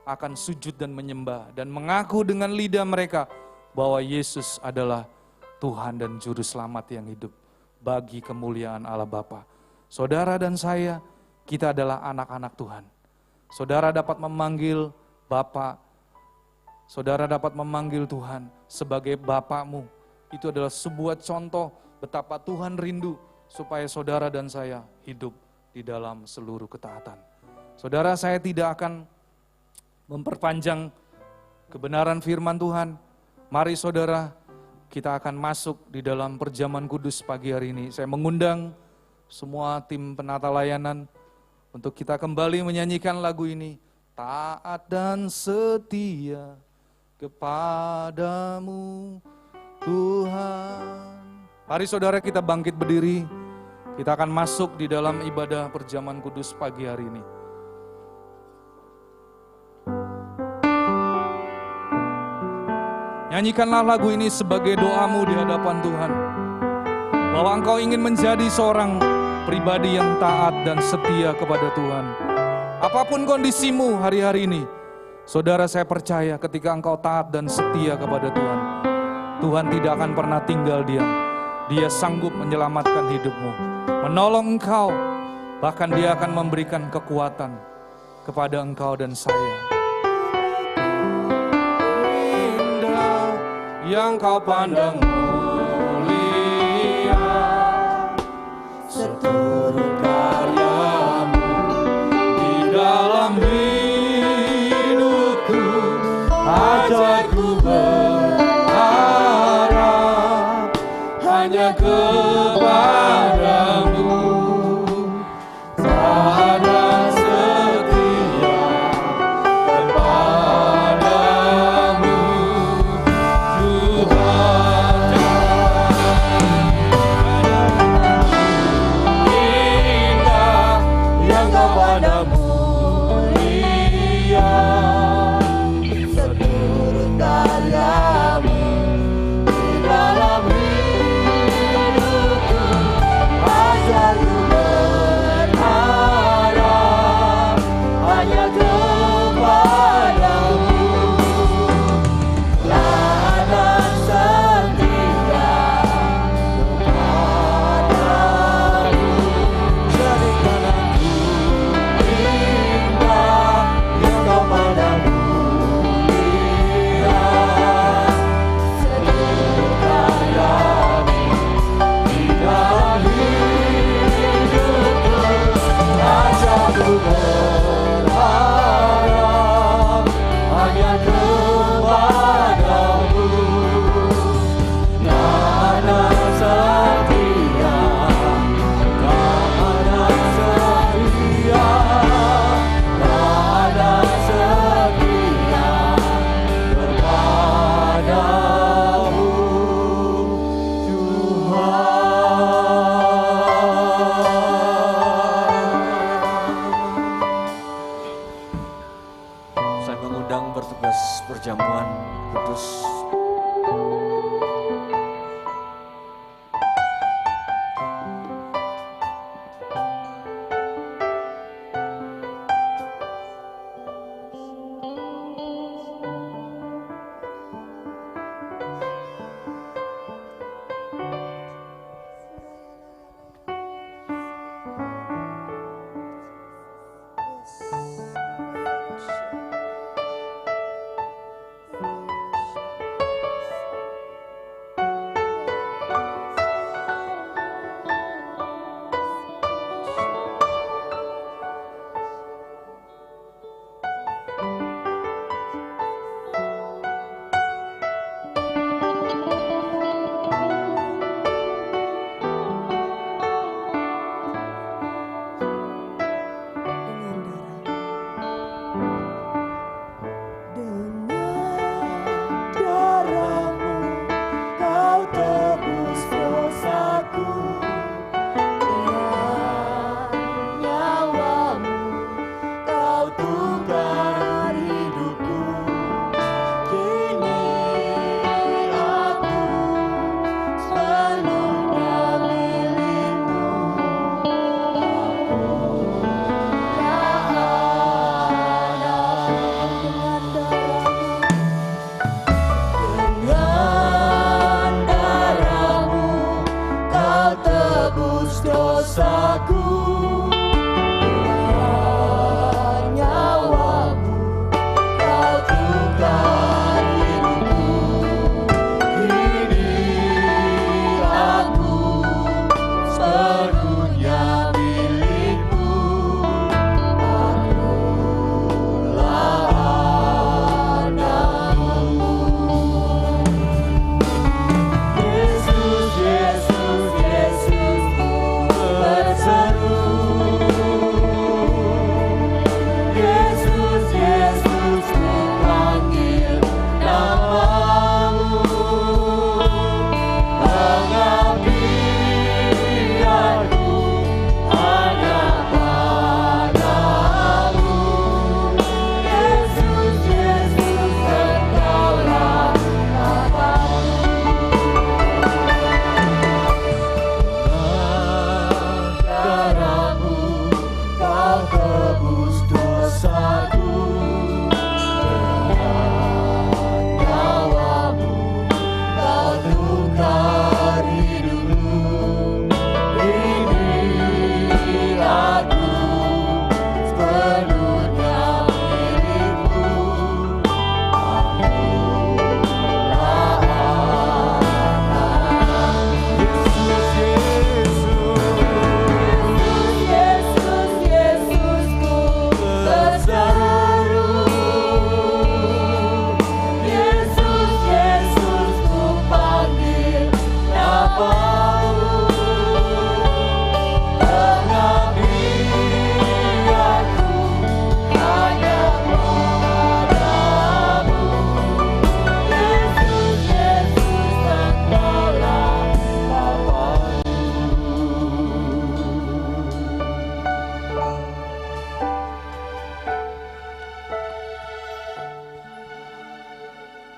akan sujud dan menyembah dan mengaku dengan lidah mereka bahwa Yesus adalah Tuhan dan Juru Selamat yang hidup bagi kemuliaan Allah Bapa. Saudara dan saya, kita adalah anak-anak Tuhan. Saudara dapat memanggil Bapa, saudara dapat memanggil Tuhan sebagai Bapamu. Itu adalah sebuah contoh betapa Tuhan rindu supaya saudara dan saya hidup di dalam seluruh ketaatan. Saudara, saya tidak akan memperpanjang kebenaran firman Tuhan. Mari saudara, kita akan masuk di dalam perjamuan kudus pagi hari ini. Saya mengundang semua tim penata layanan untuk kita kembali menyanyikan lagu ini. Taat dan setia kepadamu Tuhan. Mari saudara, kita bangkit berdiri. Kita akan masuk di dalam ibadah perjamuan kudus pagi hari ini. Nyanyikanlah lagu ini sebagai doamu di hadapan Tuhan. Bahwa engkau ingin menjadi seorang pribadi yang taat dan setia kepada Tuhan. Apapun kondisimu hari-hari ini, saudara, saya percaya ketika engkau taat dan setia kepada Tuhan, Tuhan tidak akan pernah tinggal diam. Dia sanggup menyelamatkan hidupmu, menolong engkau, bahkan dia akan memberikan kekuatan kepada engkau dan saya. Indah yang kau pandang mulia, seturut karyamu di dalam hidupku, ajak ku berharap hanya kepadamu. Taat dan setia kepadamu Tuhan. Indah yang kau pandang mulia, seturut karyamu di dalam hidupku, ajak ku berharap hanya kepadamu. Taat dan setia kepadamu, jadikan aku indah yang kau pandang mulia, seturut karyamu di dalam hidupku, ajak ku berharap sedang bertugas perjamuan kudus.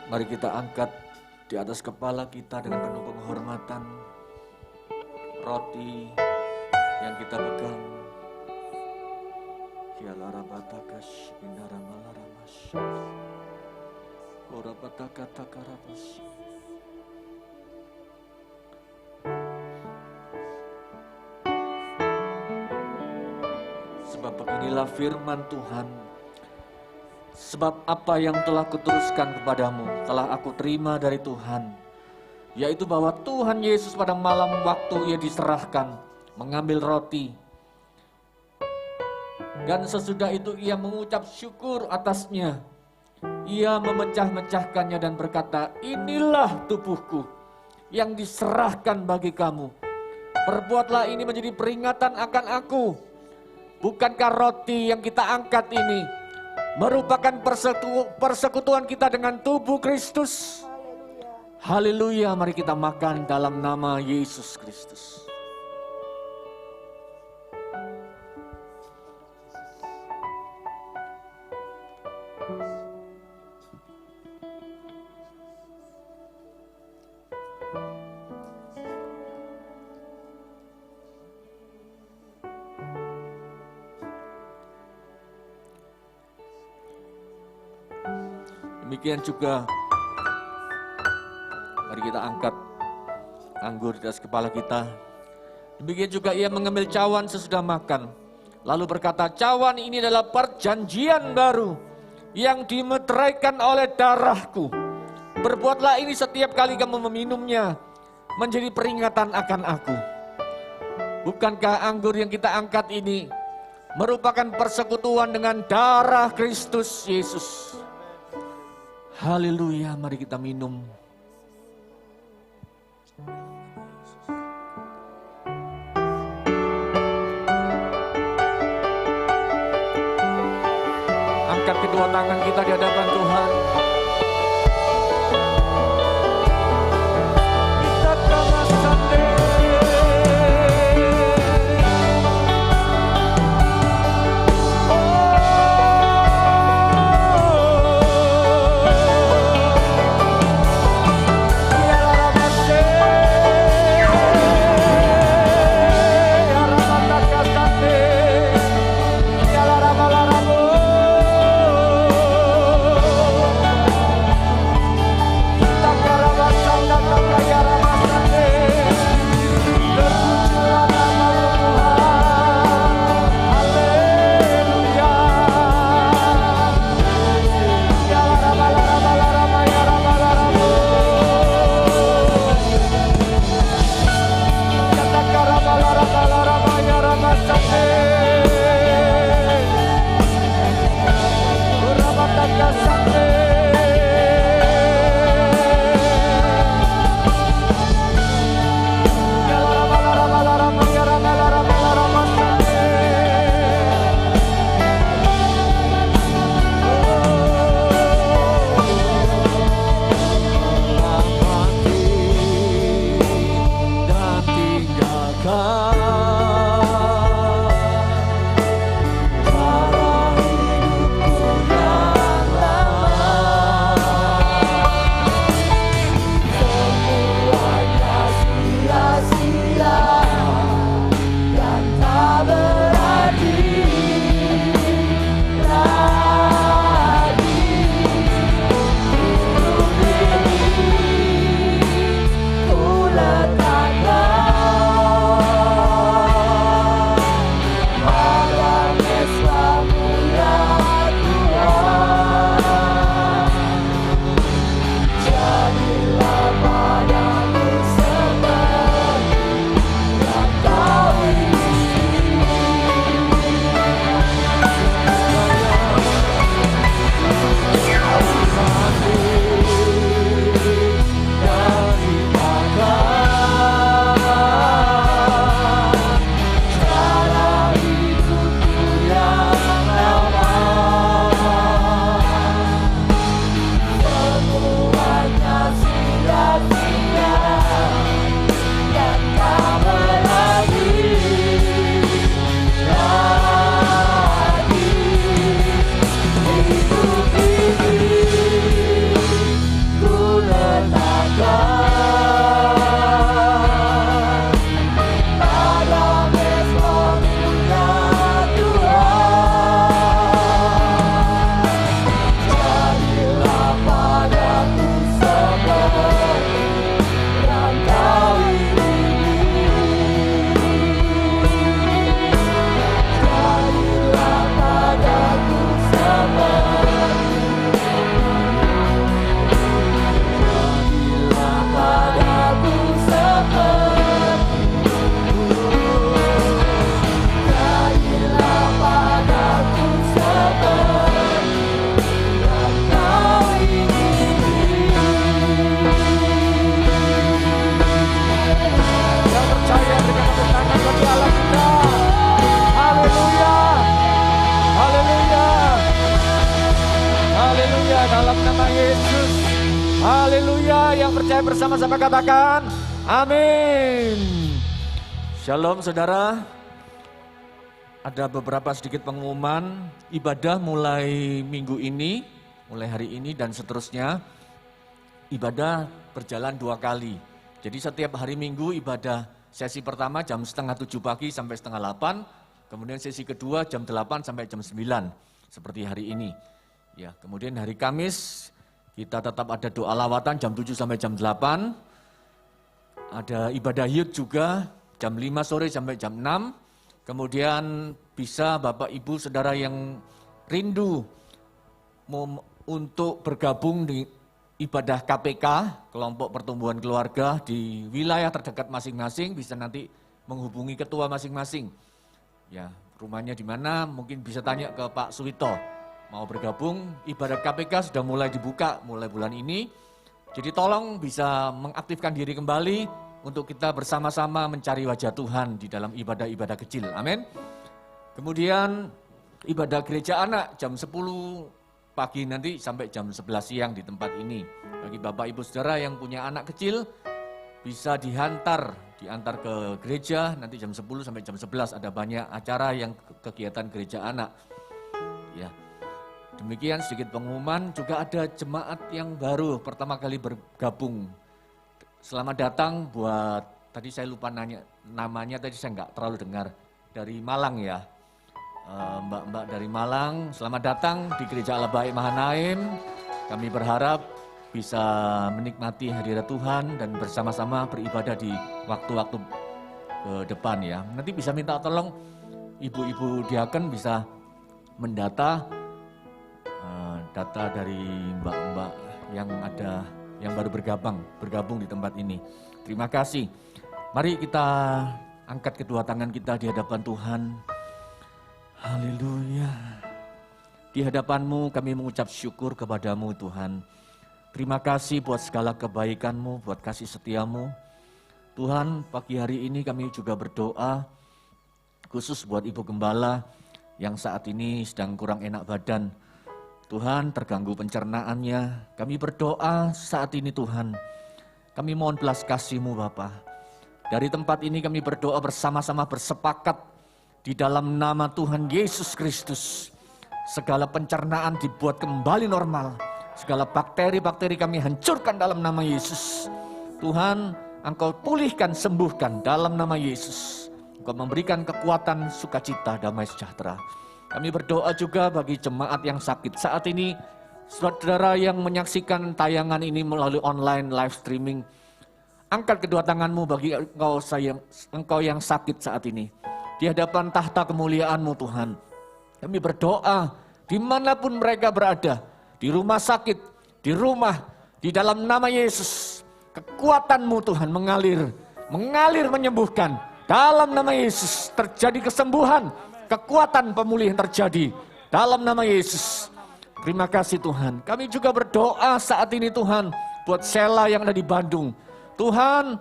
Mari kita angkat di atas kepala kita dengan penuh penghormatan roti yang kita pegang. Kialarabatakas indaramalaras. Orabatakatakarabas. Sebab beginilah firman Tuhan. Sebab apa yang telah kuteruskan kepadamu telah aku terima dari Tuhan, yaitu bahwa Tuhan Yesus pada malam waktu ia diserahkan mengambil roti, dan sesudah itu ia mengucap syukur atasnya. Ia memecah-mecahkannya dan berkata, inilah tubuhku yang diserahkan bagi kamu. Perbuatlah ini menjadi peringatan akan aku. Bukankah roti yang kita angkat ini merupakan persekutuan kita dengan tubuh Kristus? Haleluya, mari kita makan dalam nama Yesus Kristus. Demikian juga, mari kita angkat anggur di atas kepala kita. Demikian juga ia mengambil cawan sesudah makan, lalu berkata, cawan ini adalah perjanjian baru yang dimeteraikan oleh darahku. Berbuatlah ini setiap kali kamu meminumnya, menjadi peringatan akan aku. Bukankah anggur yang kita angkat ini merupakan persekutuan dengan darah Kristus Yesus? Haleluya, mari kita minum. Angkat kedua tangan kita di hadapan Tuhan. Kita tangan sande. Percaya bersama-sama katakan amin. Shalom saudara. Ada beberapa sedikit pengumuman ibadah mulai minggu ini, mulai hari ini dan seterusnya. Ibadah berjalan 2 kali. Jadi setiap hari Minggu ibadah sesi pertama jam 6:30 pagi sampai 7:30, kemudian sesi kedua jam 8 sampai jam 9 seperti hari ini. Ya, kemudian hari Kamis Kita tetap ada doa lawatan jam 7 sampai jam 8. Ada ibadah youth juga jam 5 sore sampai jam 6. Kemudian bisa Bapak Ibu Saudara yang rindu untuk bergabung di ibadah KPK, kelompok pertumbuhan keluarga di wilayah terdekat masing-masing, bisa nanti menghubungi ketua masing-masing. Ya, rumahnya di mana? Mungkin bisa tanya ke Pak Suwito. Mau bergabung, ibadah KPK sudah mulai dibuka mulai bulan ini. Jadi tolong bisa mengaktifkan diri kembali untuk kita bersama-sama mencari wajah Tuhan di dalam ibadah-ibadah kecil. Amin. Kemudian ibadah gereja anak jam 10 pagi nanti sampai jam 11 siang di tempat ini. Bagi Bapak Ibu Saudara yang punya anak kecil bisa diantar ke gereja nanti jam 10 sampai jam 11 ada banyak acara yang kegiatan gereja anak. Ya. Demikian sedikit pengumuman, juga ada jemaat yang baru pertama kali bergabung. Selamat datang buat, tadi saya lupa nanya namanya, tadi saya nggak terlalu dengar, dari Malang ya. Mbak-mbak dari Malang, selamat datang di Gereja Allah Baik Mahanaim. Kami berharap bisa menikmati hadirat Tuhan dan bersama-sama beribadah di waktu-waktu ke depan ya. Nanti bisa minta tolong ibu-ibu diaken bisa mendata data dari mbak-mbak yang ada yang baru bergabung di tempat ini. Terima kasih. Mari kita angkat kedua tangan kita di hadapan Tuhan. Haleluya. Di hadapan-Mu kami mengucap syukur kepadamu Tuhan. Terima kasih buat segala kebaikan-Mu, buat kasih setia-Mu. Tuhan, pagi hari ini kami juga berdoa khusus buat Ibu Gembala yang saat ini sedang kurang enak badan. Tuhan, terganggu pencernaannya. Kami berdoa saat ini Tuhan. Kami mohon belas kasih-Mu Bapa. Dari tempat ini kami berdoa bersama-sama bersepakat di dalam nama Tuhan Yesus Kristus. Segala pencernaan dibuat kembali normal. Segala bakteri-bakteri kami hancurkan dalam nama Yesus. Tuhan, Engkau pulihkan, sembuhkan dalam nama Yesus. Engkau memberikan kekuatan, sukacita, damai sejahtera. Kami berdoa juga bagi jemaat yang sakit saat ini, saudara yang menyaksikan tayangan ini melalui online live streaming. Angkat kedua tanganmu bagi engkau yang sakit saat ini. Di hadapan tahta kemuliaan-Mu Tuhan. Kami berdoa dimanapun mereka berada, di rumah sakit, di rumah, di dalam nama Yesus. Kekuatan-Mu Tuhan mengalir menyembuhkan. Dalam nama Yesus terjadi kesembuhan. Kekuatan pemulihan terjadi dalam nama Yesus. Terima kasih Tuhan. Kami juga berdoa saat ini Tuhan buat Sheila yang ada di Bandung. Tuhan,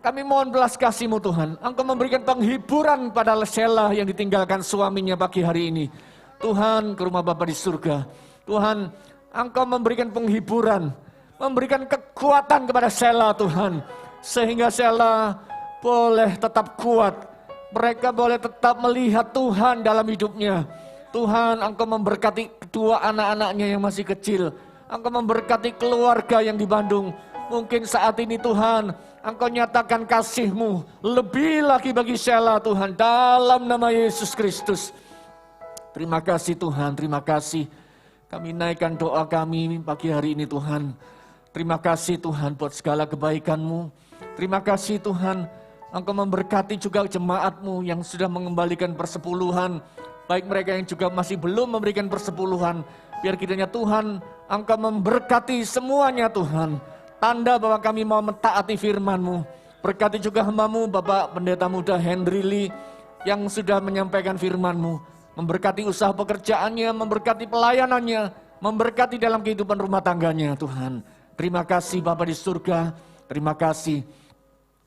kami mohon belas kasih-Mu Tuhan. Engkau memberikan penghiburan pada Sheila yang ditinggalkan suaminya pagi hari ini. Tuhan, ke rumah Bapa di surga. Tuhan, Engkau memberikan penghiburan, memberikan kekuatan kepada Sheila Tuhan. Sehingga Sheila boleh tetap kuat. Mereka boleh tetap melihat Tuhan dalam hidupnya. Tuhan, Engkau memberkati kedua anak-anaknya yang masih kecil. Engkau memberkati keluarga yang di Bandung. Mungkin saat ini Tuhan, Engkau nyatakan kasih-Mu lebih lagi bagi Sheila Tuhan. Dalam nama Yesus Kristus. Terima kasih Tuhan, terima kasih. Kami naikkan doa kami pagi hari ini Tuhan. Terima kasih Tuhan buat segala kebaikan-Mu. Terima kasih Tuhan. Engkau memberkati juga jemaat-Mu yang sudah mengembalikan persepuluhan. Baik mereka yang juga masih belum memberikan persepuluhan. Biar kiranya Tuhan, Engkau memberkati semuanya Tuhan. Tanda bahwa kami mau mentaati firman-Mu. Berkati juga hamba-Mu Bapak Pendeta Muda Henry Lee yang sudah menyampaikan firman-Mu. Memberkati usaha pekerjaannya, memberkati pelayanannya, memberkati dalam kehidupan rumah tangganya Tuhan. Terima kasih Bapa di surga, terima kasih.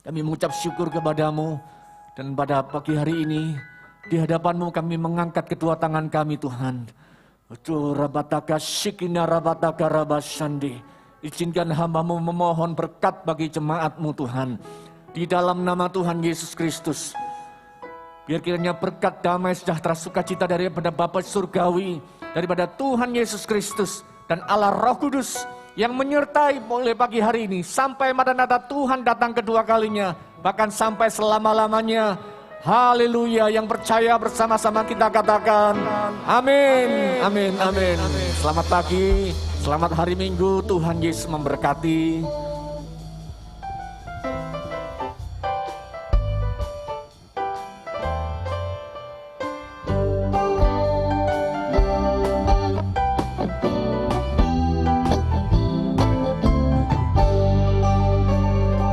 Kami mengucap syukur kepadamu dan pada pagi hari ini di hadapan-Mu kami mengangkat kedua tangan kami Tuhan. Izinkan hamba-Mu memohon berkat bagi jemaat-Mu Tuhan. Di dalam nama Tuhan Yesus Kristus. Biar kiranya berkat damai sejahtera sukacita daripada Bapa Surgawi, daripada Tuhan Yesus Kristus dan Allah Roh Kudus yang menyertai mulai pagi hari ini sampai Maranatha Tuhan datang kedua kalinya, bahkan sampai selama-lamanya. Haleluya, yang percaya bersama-sama kita katakan amin, amin, amin. Selamat pagi, Selamat hari Minggu, Tuhan Yesus memberkati.